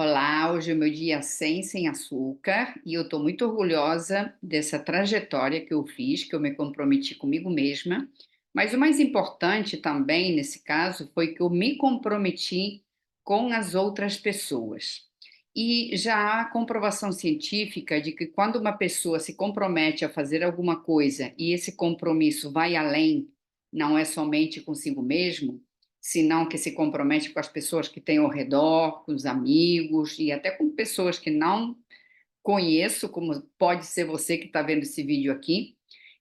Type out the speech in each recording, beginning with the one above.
Olá, hoje é o meu dia sem açúcar e eu estou muito orgulhosa dessa trajetória que eu fiz, que eu me comprometi comigo mesma. Mas o mais importante também nesse caso foi que eu me comprometi com as outras pessoas. E já há comprovação científica de que quando uma pessoa se compromete a fazer alguma coisa e esse compromisso vai além, não é somente consigo mesmo, senão que se compromete com as pessoas que tem ao redor, com os amigos e até com pessoas que não conheço, como pode ser você que está vendo esse vídeo aqui.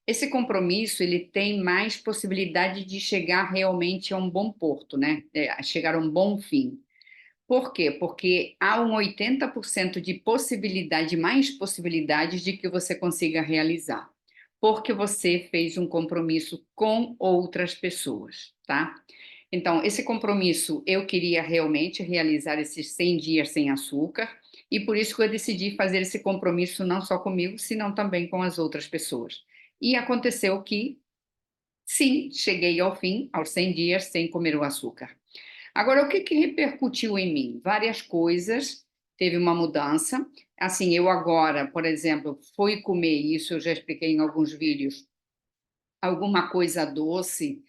Esse compromisso ele tem mais possibilidade de chegar realmente a um bom porto, né? A chegar a um bom fim. Por quê? Porque há um 80% de possibilidade, mais possibilidades de que você consiga realizar, porque você fez um compromisso com outras pessoas, tá? Então, esse compromisso eu queria realmente realizar esses 100 dias sem açúcar, e por isso que eu decidi fazer esse compromisso não só comigo, senão também com as outras pessoas. E aconteceu que, sim, cheguei ao fim, aos 100 dias sem comer o açúcar. Agora, o que que repercutiu em mim? Várias coisas, teve uma mudança. Assim, eu agora, por exemplo, fui comer isso, eu já expliquei em alguns vídeos, alguma coisa doce,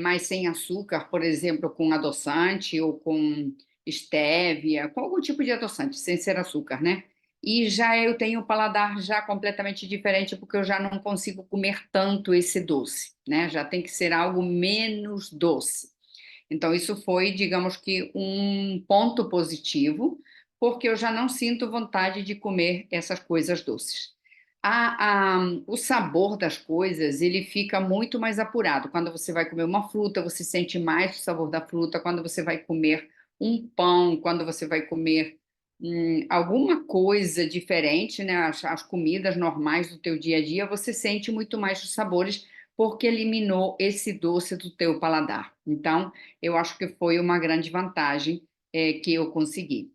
mas sem açúcar, por exemplo, com adoçante ou com estévia, com algum tipo de adoçante, sem ser açúcar, né? E já eu tenho o paladar já completamente diferente, porque eu já não consigo comer tanto esse doce, né? Já tem que ser algo menos doce. Então, isso foi, digamos que, um ponto positivo, porque eu já não sinto vontade de comer essas coisas doces. O sabor das coisas, ele fica muito mais apurado. Quando você vai comer uma fruta, você sente mais o sabor da fruta. Quando você vai comer um pão, quando você vai comer alguma coisa diferente, né? As comidas normais do teu dia a dia, você sente muito mais os sabores, porque eliminou esse doce do teu paladar. Então, eu acho que foi uma grande vantagem que eu consegui.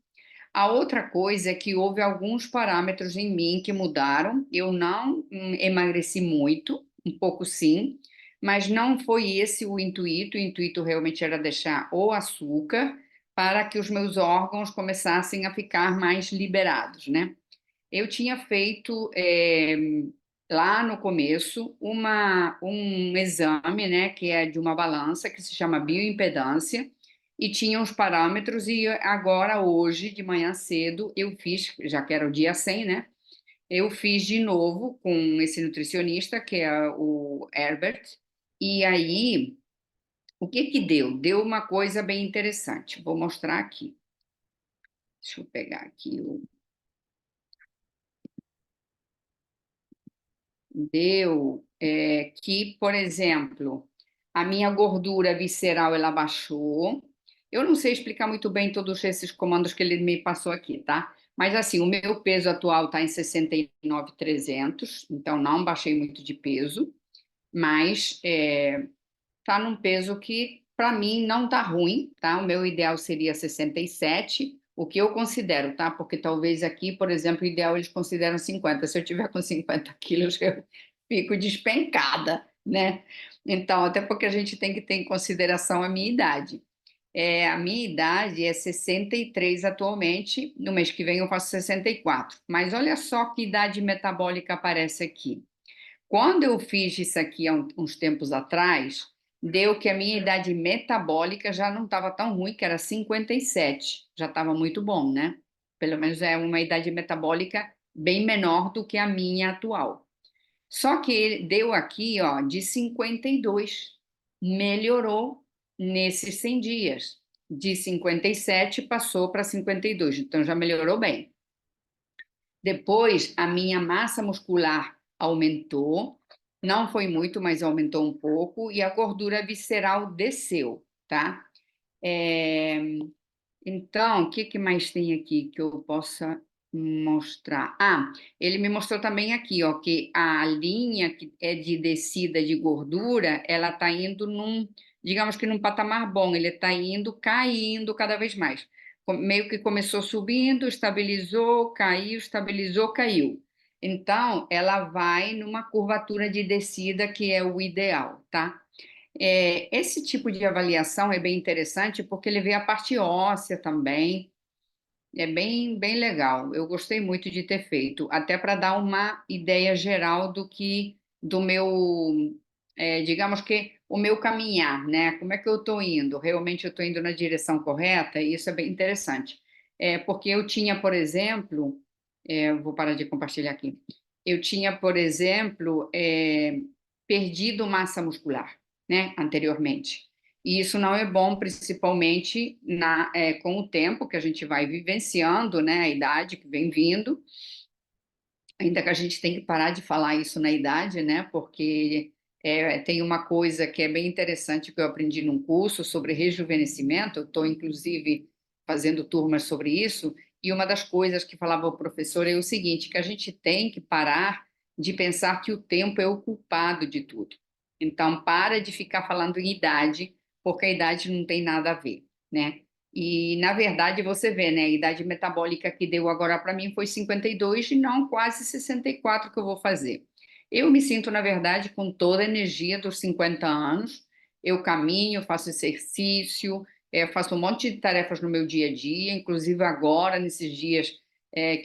A outra coisa é que houve alguns parâmetros em mim que mudaram. Eu não emagreci muito, um pouco sim, mas não foi esse o intuito. O intuito realmente era deixar o açúcar para que os meus órgãos começassem a ficar mais liberados, né? Eu tinha feito lá no começo um exame, né, que é de uma balança que se chama bioimpedância e tinha os parâmetros e agora hoje de manhã cedo eu fiz, já que era o dia 100, né? Eu fiz de novo com esse nutricionista que é o Herbert e aí o que que deu? Deu uma coisa bem interessante. Vou mostrar aqui. Deixa eu pegar aqui o deu que, por exemplo, a minha gordura visceral ela baixou. Eu não sei explicar muito bem todos esses comandos que ele me passou aqui, tá? Mas assim, o meu peso atual está em 69.300, então não baixei muito de peso, mas tá num peso que para mim não tá ruim, tá? O meu ideal seria 67, o que eu considero, tá? Porque talvez aqui, por exemplo, o ideal eles consideram 50. Se eu tiver com 50 quilos, eu fico despencada, né? Então, até porque a gente tem que ter em consideração a minha idade. A minha idade é 63 atualmente, no mês que vem eu faço 64. Mas olha só que idade metabólica aparece aqui. Quando eu fiz isso aqui há uns tempos atrás, deu que a minha idade metabólica já não estava tão ruim, que era 57. Já estava muito bom, né? Pelo menos é uma idade metabólica bem menor do que a minha atual. Só que deu aqui, ó, de 52. Melhorou nesses 100 dias. De 57 passou para 52, então já melhorou bem. Depois, a minha massa muscular aumentou, não foi muito, mas aumentou um pouco, e a gordura visceral desceu, tá? É, então, o que que mais tem aqui que eu possa mostrar? Ah, ele me mostrou também aqui, ó, que a linha que é de descida de gordura, ela está indo digamos que num patamar bom, ele está indo caindo cada vez mais. Meio que começou subindo, estabilizou, caiu, estabilizou, caiu. Então, ela vai numa curvatura de descida que é o ideal, tá? Esse tipo de avaliação é bem interessante porque ele vê a parte óssea também. É bem legal. Eu gostei muito de ter feito, até para dar uma ideia geral do meu, digamos que o meu caminhar, né? Como é que eu estou indo? Realmente eu estou indo na direção correta? E isso é bem interessante. Porque eu tinha, por exemplo, vou parar de compartilhar aqui. Eu tinha, por exemplo, perdido massa muscular, né? Anteriormente. E isso não é bom, principalmente com o tempo que a gente vai vivenciando, né, a idade que vem vindo, ainda que a gente tem que parar de falar isso na idade, né, porque tem uma coisa que é bem interessante que eu aprendi num curso sobre rejuvenescimento, eu estou, inclusive, fazendo turmas sobre isso, e uma das coisas que falava o professor é o seguinte, que a gente tem que parar de pensar que o tempo é o culpado de tudo. Então, para de ficar falando em idade, porque a idade não tem nada a ver, né? E, na verdade, você vê, né? A idade metabólica que deu agora para mim foi 52 e não quase 64 que eu vou fazer. Eu me sinto, na verdade, com toda a energia dos 50 anos. Eu caminho, faço exercício, faço um monte de tarefas no meu dia a dia, inclusive agora, nesses dias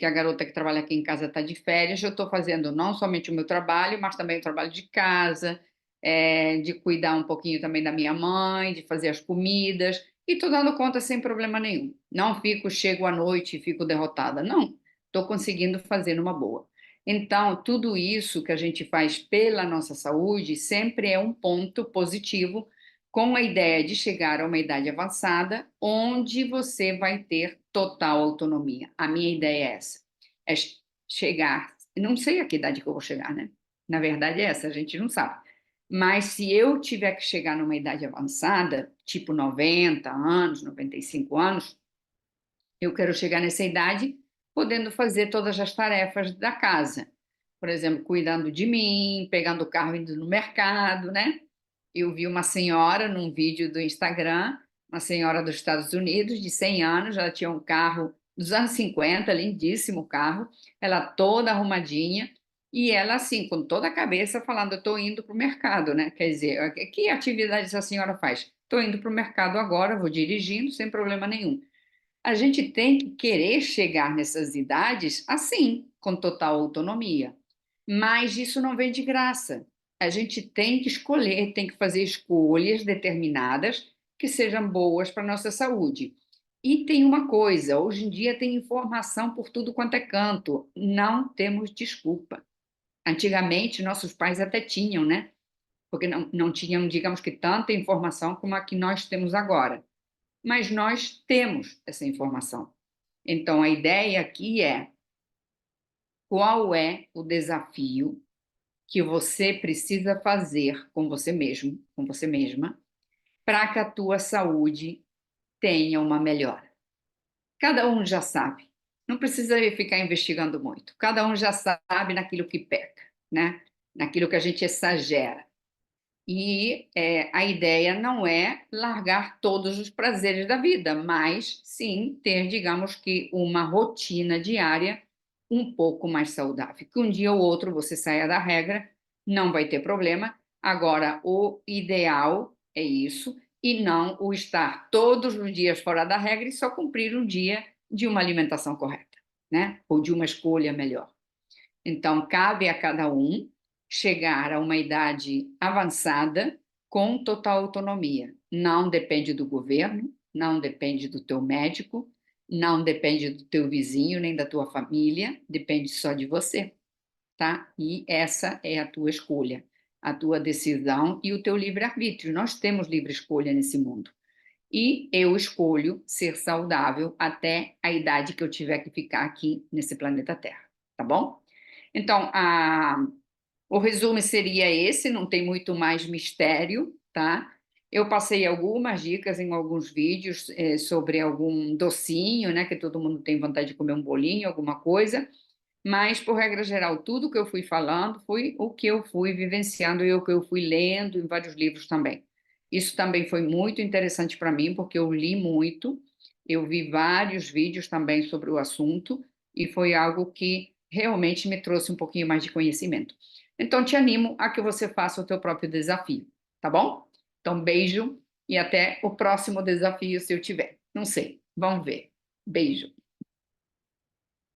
que a garota que trabalha aqui em casa está de férias, eu estou fazendo não somente o meu trabalho, mas também o trabalho de casa, de cuidar um pouquinho também da minha mãe, de fazer as comidas. E estou dando conta sem problema nenhum. Não fico, chego à noite e fico derrotada. Não, estou conseguindo fazer numa boa. Então, tudo isso que a gente faz pela nossa saúde sempre é um ponto positivo, com a ideia de chegar a uma idade avançada, onde você vai ter total autonomia. A minha ideia é essa: é chegar. Não sei a que idade que eu vou chegar, né? Na verdade, é essa, a gente não sabe. Mas se eu tiver que chegar numa idade avançada, tipo 90 anos, 95 anos, eu quero chegar nessa idade podendo fazer todas as tarefas da casa. Por exemplo, cuidando de mim, pegando o carro indo no mercado, né? Eu vi uma senhora num vídeo do Instagram, uma senhora dos Estados Unidos, de 100 anos, ela tinha um carro dos anos 50, lindíssimo carro, ela toda arrumadinha, e ela assim, com toda a cabeça, falando, eu estou indo para o mercado, né? Quer dizer, que atividade essa senhora faz? Estou indo para o mercado agora, vou dirigindo, sem problema nenhum. A gente tem que querer chegar nessas idades assim, com total autonomia. Mas isso não vem de graça. A gente tem que escolher, tem que fazer escolhas determinadas que sejam boas para a nossa saúde. E tem uma coisa: hoje em dia tem informação por tudo quanto é canto, não temos desculpa. Antigamente, nossos pais até tinham, né? Porque não tinham, digamos que, tanta informação como a que nós temos agora. Mas nós temos essa informação. Então, a ideia aqui é: qual é o desafio que você precisa fazer com você mesmo, com você mesma, para que a tua saúde tenha uma melhora? Cada um já sabe. Não precisa ficar investigando muito. Cada um já sabe naquilo que peca, né? Naquilo que a gente exagera. E a ideia não é largar todos os prazeres da vida, mas sim ter, digamos que, uma rotina diária um pouco mais saudável. Que um dia ou outro você saia da regra, não vai ter problema. Agora, o ideal é isso, e não o estar todos os dias fora da regra e só cumprir um dia de uma alimentação correta, né? Ou de uma escolha melhor. Então, cabe a cada um chegar a uma idade avançada com total autonomia. Não depende do governo, não depende do teu médico, não depende do teu vizinho nem da tua família, depende só de você, tá? E essa é a tua escolha, a tua decisão e o teu livre-arbítrio. Nós temos livre escolha nesse mundo. E eu escolho ser saudável até a idade que eu tiver que ficar aqui nesse planeta Terra, tá bom? Então, o resumo seria esse, não tem muito mais mistério, tá? Eu passei algumas dicas em alguns vídeos sobre algum docinho, né? Que todo mundo tem vontade de comer um bolinho, alguma coisa, mas, por regra geral, tudo que eu fui falando foi o que eu fui vivenciando e o que eu fui lendo em vários livros também. Isso também foi muito interessante para mim, porque eu li muito, eu vi vários vídeos também sobre o assunto, e foi algo que realmente me trouxe um pouquinho mais de conhecimento. Então, te animo a que você faça o teu próprio desafio, tá bom? Então, beijo e até o próximo desafio, se eu tiver. Não sei, vamos ver. Beijo.